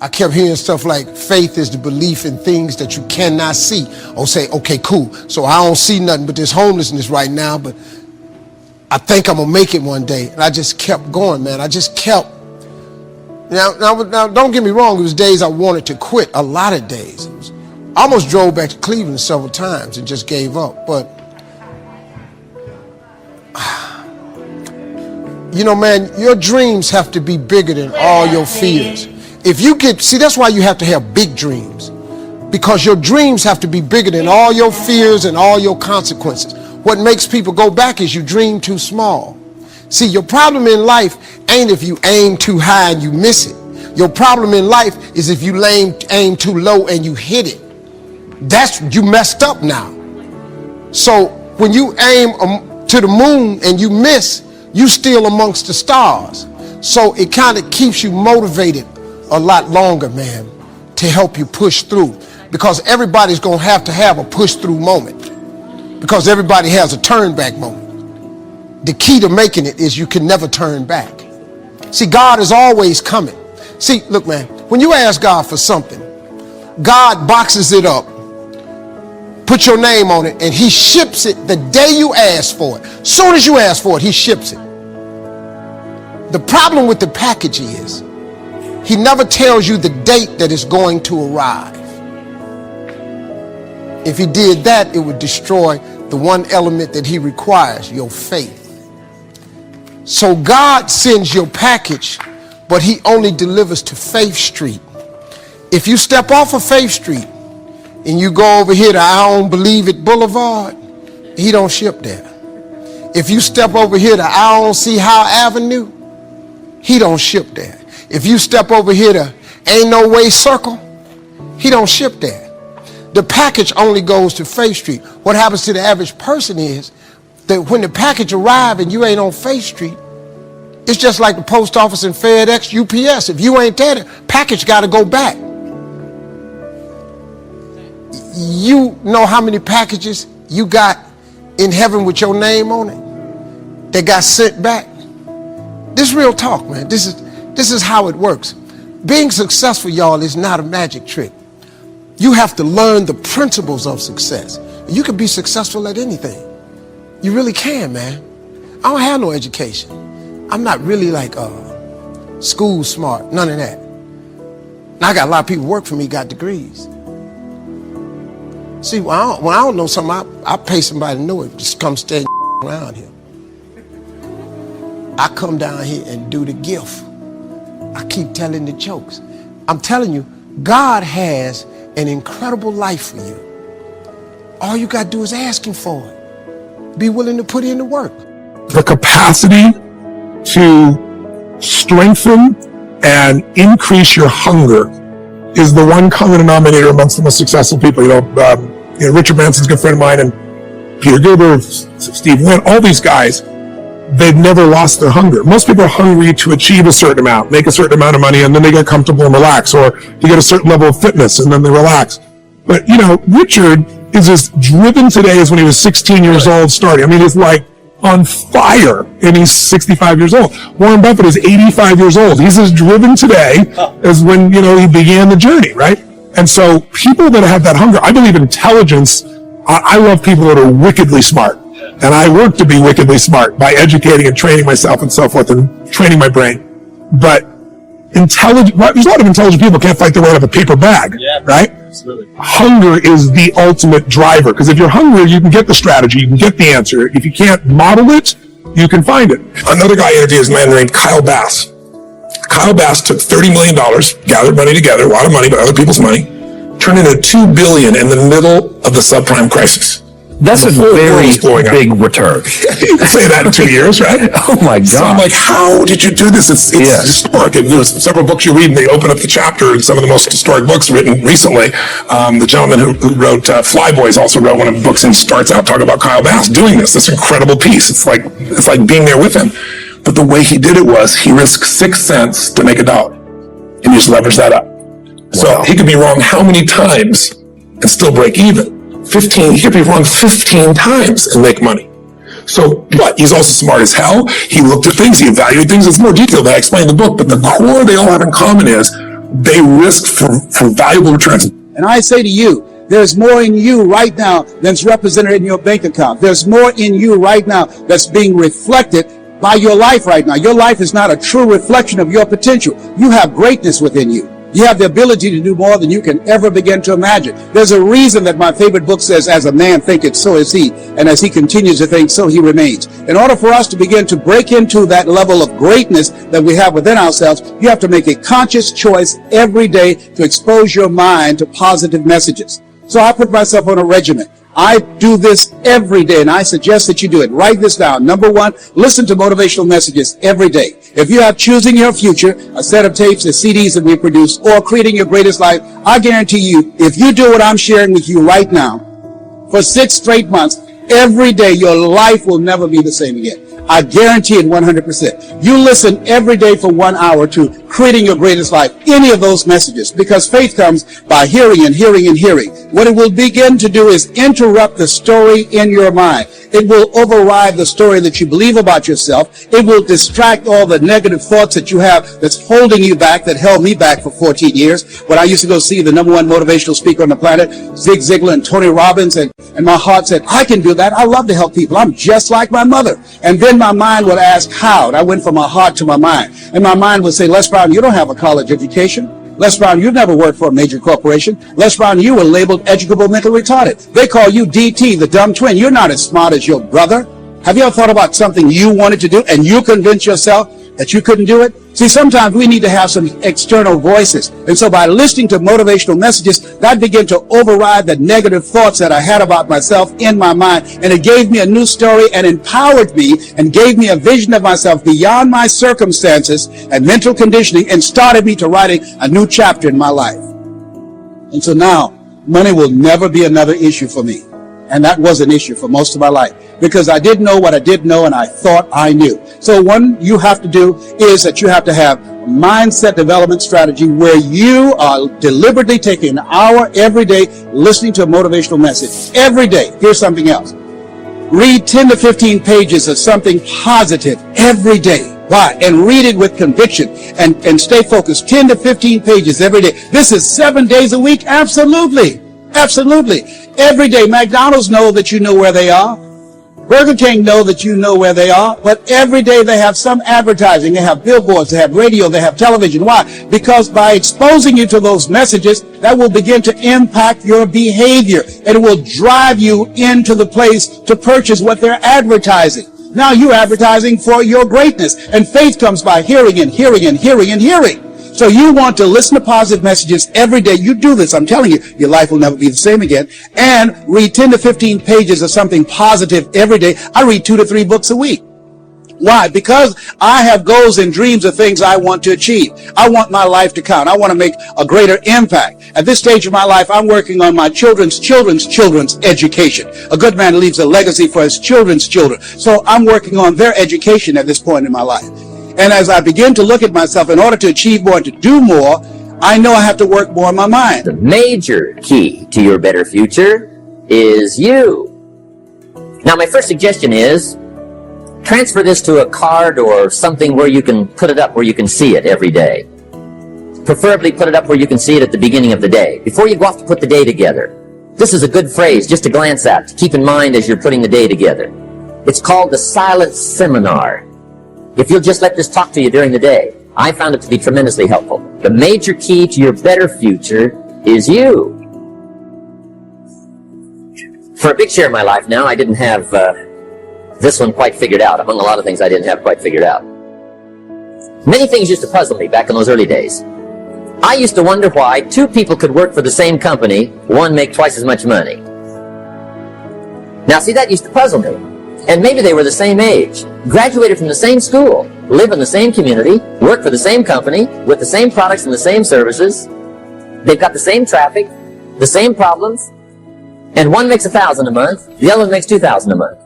I kept hearing stuff like faith is the belief in things that you cannot see. Or say, okay, cool. So I don't see nothing but this homelessness right now, but I think I'm gonna make it one day. And I just kept going, man. I just kept. Now, don't get me wrong. It was days I wanted to quit. A lot of days. I almost drove back to Cleveland several times and just gave up. But you know, man, your dreams have to be bigger than all your fears. If you see, that's why you have to have big dreams, because your dreams have to be bigger than all your fears and all your consequences. What makes people go back is you dream too small. See, your problem in life ain't if you aim too high and you miss it. Your problem in life is if you aim too low and you hit it. You messed up now. So when you aim to the moon and you miss, you still amongst the stars. So it kind of keeps you motivated a lot longer, man, to help you push through. Because everybody's gonna have to have a push through moment. Because everybody has a turn back moment. The key to making it is you can never turn back. See, God is always coming. See, look, man, when you ask God for something, God boxes it up, put your name on it, and he ships it the day you ask for it. Soon as you ask for it, he ships it. The problem with the package is he never tells you the date that it's going to arrive. If he did that, it would destroy the one element that he requires, your faith. So God sends your package, but he only delivers to Faith Street. If you step off of Faith Street and you go over here to I Don't Believe It Boulevard, he don't ship there. If you step over here to I Don't See How Avenue, he don't ship there. If you step over here to Ain't No Way Circle, he don't ship there. The package only goes to Faith Street. What happens to the average person is that when the package arrives and you ain't on Faith Street, it's just like the post office and FedEx, UPS. If you ain't there, the package got to go back. You know how many packages you got in heaven with your name on it that got sent back? This is real talk, man. This is how it works. Being successful, y'all, is not a magic trick. You have to learn the principles of success. You can be successful at anything. You really can, man. I don't have no education. I'm not really like school smart, none of that. And I got a lot of people work for me, got degrees. See, when I don't know something, I pay somebody to know it. Just come stay around here. I come down here and do the gift. I keep telling the jokes. I'm telling you, God has an incredible life for you. All you got to do is ask him for it. Be willing to put in the work. The capacity to strengthen and increase your hunger is the one common denominator amongst the most successful people. Richard Branson's a good friend of mine, and Peter Gilbert, Steve Wynn, all these guys, they've never lost their hunger. Most people are hungry to achieve a certain amount, make a certain amount of money, and then they get comfortable and relax, or to get a certain level of fitness and then they relax. But, Richard is as driven today as when he was 16 years old starting. I mean, he's like on fire, and he's 65 years old. Warren Buffett is 85 years old. He's as driven today as when, he began the journey, right? And so people that have that hunger, I believe intelligence, I love people that are wickedly smart. And I work to be wickedly smart by educating and training myself and so forth and training my brain. But there's a lot of intelligent people can't fight their way out of a paper bag, right? Absolutely. Hunger is the ultimate driver, because if you're hungry, you can get the strategy, you can get the answer. If you can't model it, you can find it. Another guy I interviewed is a man named Kyle Bass. Kyle Bass took $30 million, gathered money together, a lot of money, but other people's money, turned into $2 billion in the middle of the subprime crisis. That's a very big return. You can say that in 2 years, right? Oh my God. So I'm like, how did you do this? It's historic. And there's several books you read and they open up the chapter, and some of the most historic books written recently. The gentleman who wrote Flyboys also wrote one of the books and starts out talking about Kyle Bass doing this incredible piece. It's like being there with him. But the way he did it was he risked 6 cents to make $1. And he just leveraged that up. Wow. So he could be wrong how many times and still break even? 15, he could be wrong 15 times and make money. So, but he's also smart as hell. He looked at things, he evaluated things. It's more detailed than I explained in the book, but the core they all have in common is they risk for valuable returns. And I say to you, there's more in you right now than's represented in your bank account. There's more in you right now that's being reflected by your life right now. Your life is not a true reflection of your potential. You have greatness within you. You have the ability to do more than you can ever begin to imagine. There's a reason that my favorite book says, as a man thinketh, so is he. And as he continues to think, so he remains. In order for us to begin to break into that level of greatness that we have within ourselves, you have to make a conscious choice every day to expose your mind to positive messages. So I put myself on a regimen. I do this every day, and I suggest that you do it. Write this down. Number one, listen to motivational messages every day. If you have Choosing Your Future, a set of tapes, the CDs that we produce, or Creating Your Greatest Life, I guarantee you, if you do what I'm sharing with you right now, for 6 straight months, every day, your life will never be the same again. I guarantee it 100%. You listen every day for 1 hour to Creating Your Greatest Life, any of those messages, because faith comes by hearing and hearing and hearing. What it will begin to do is interrupt the story in your mind. It will override the story that you believe about yourself. It will distract all the negative thoughts that you have that's holding you back, that held me back for 14 years. When I used to go see the #1 motivational speaker on the planet, Zig Ziglar and Tony Robbins, and my heart said, I can do that. I love to help people. I'm just like my mother. And then my mind would ask how. And I went from my heart to my mind. And my mind would say, Les Brown, you don't have a college education. Les Brown, you've never worked for a major corporation. Les Brown, you were labeled educable mental retarded. They call you DT, the dumb twin. You're not as smart as your brother. Have you ever thought about something you wanted to do and you convinced yourself that you couldn't do it? See, sometimes we need to have some external voices. And so by listening to motivational messages, that began to override the negative thoughts that I had about myself in my mind. And it gave me a new story and empowered me and gave me a vision of myself beyond my circumstances and mental conditioning, and started me to writing a new chapter in my life. And so now, money will never be another issue for me. And that was an issue for most of my life, because I didn't know what I didn't know, and I thought I knew. So one you have to do is that you have to have a mindset development strategy where you are deliberately taking an hour every day listening to a motivational message. Every day. Here's something else. Read 10 to 15 pages of something positive every day. Why? And read it with conviction and stay focused. 10 to 15 pages every day. This is 7 days a week? Absolutely. Absolutely. Every day. McDonald's know that you know where they are. Burger King know that you know where they are. But every day they have some advertising. They have billboards. They have radio. They have television. Why? Because by exposing you to those messages, that will begin to impact your behavior. And it will drive you into the place to purchase what they're advertising. Now you're advertising for your greatness. And faith comes by hearing and hearing and hearing and hearing. So you want to listen to positive messages every day. You do this, I'm telling you, your life will never be the same again. And read 10 to 15 pages of something positive every day. I read 2 to 3 books a week. Why? Because I have goals and dreams of things I want to achieve. I want my life to count. I want to make a greater impact. At this stage of my life, I'm working on my children's education. A good man leaves a legacy for his children's children. So I'm working on their education at this point in my life. And as I begin to look at myself, in order to achieve more and to do more, I know I have to work more on my mind. The major key to your better future is you. Now, my first suggestion is transfer this to a card or something where you can put it up where you can see it every day. Preferably put it up where you can see it at the beginning of the day, before you go off to put the day together. This is a good phrase just to glance at, to keep in mind as you're putting the day together. It's called the silent seminar. If you'll just let this talk to you during the day, I found it to be tremendously helpful. The major key to your better future is you. For a big share of my life now, I didn't have this one quite figured out, among a lot of things I didn't have quite figured out. Many things used to puzzle me back in those early days. I used to wonder why 2 people could work for the same company, one make twice as much money. Now, see, that used to puzzle me. And maybe they were the same age, graduated from the same school, live in the same community, work for the same company, with the same products and the same services. They've got the same traffic, the same problems, and one makes $1,000 a month, the other one makes $2,000 a month.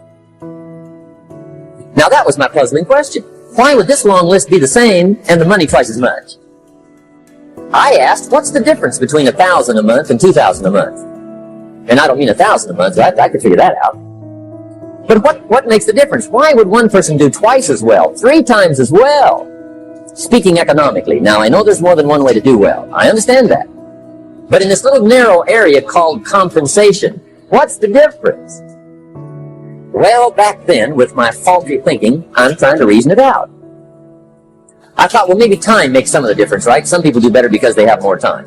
Now that was my puzzling question. Why would this long list be the same and the money twice as much? I asked, what's the difference between $1,000 a month and $2,000 a month? And I don't mean $1,000 a month, I could figure that out. But what makes the difference? Why would one person do twice as well, 3 times as well? speaking economically. Now, I know there's more than one way to do well. I understand that. But in this little narrow area called compensation, what's the difference? Well, back then, with my faulty thinking, I'm trying to reason it out. I thought, well, maybe time makes some of the difference, right? Some people do better because they have more time.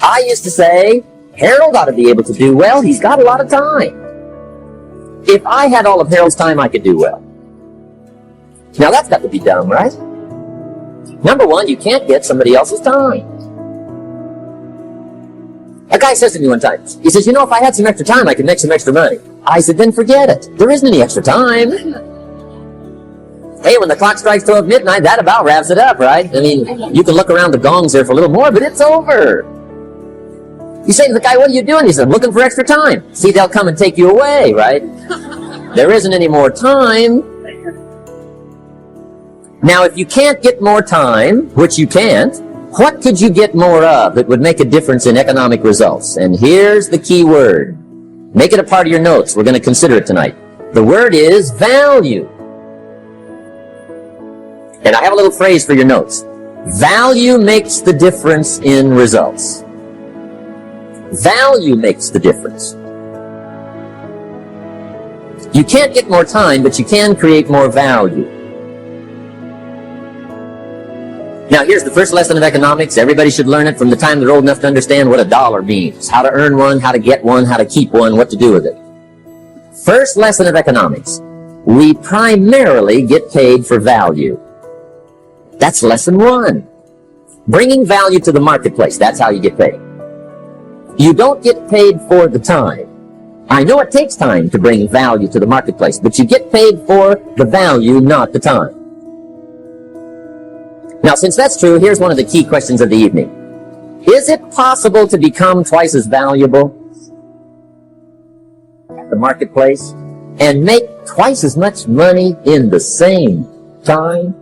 I used to say, Harold ought to be able to do well. He's got a lot of time. If I had all of Harold's time, I could do well. Now, that's got to be dumb, right? Number one, you can't get somebody else's time. A guy says to me one time, he says, you know, if I had some extra time, I could make some extra money. I said, then forget it. There isn't any extra time. Hey, when the clock strikes 12 midnight, that about wraps it up, right? I mean, you can look around the gongs there for a little more, but it's over. You say to the guy, what are you doing? He said, I'm looking for extra time. See, they'll come and take you away, right? There isn't any more time. Now, if you can't get more time, which you can't, what could you get more of that would make a difference in economic results? And here's the key word. Make it a part of your notes. We're going to consider it tonight. The word is value. And I have a little phrase for your notes. Value makes the difference in results. Value makes the difference. You can't get more time, but you can create more value. Now, here's the first lesson of economics. Everybody should learn it from the time they're old enough to understand what a dollar means, how to earn one, how to get one, how to keep one, what to do with it. First lesson of economics. We primarily get paid for value. That's lesson one. Bringing value to the marketplace. That's how you get paid. You don't get paid for the time. I know it takes time to bring value to the marketplace, but you get paid for the value, not the time. Now, since that's true, here's one of the key questions of the evening. Is it possible to become twice as valuable at the marketplace and make twice as much money in the same time?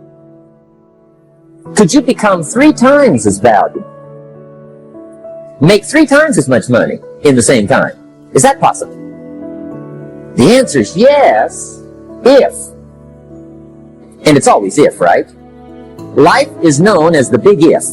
Could you become 3 times as valuable? Make 3 times as much money in the same time? Is that possible? The answer is yes, if. And it's always if, right? Life is known as the big if.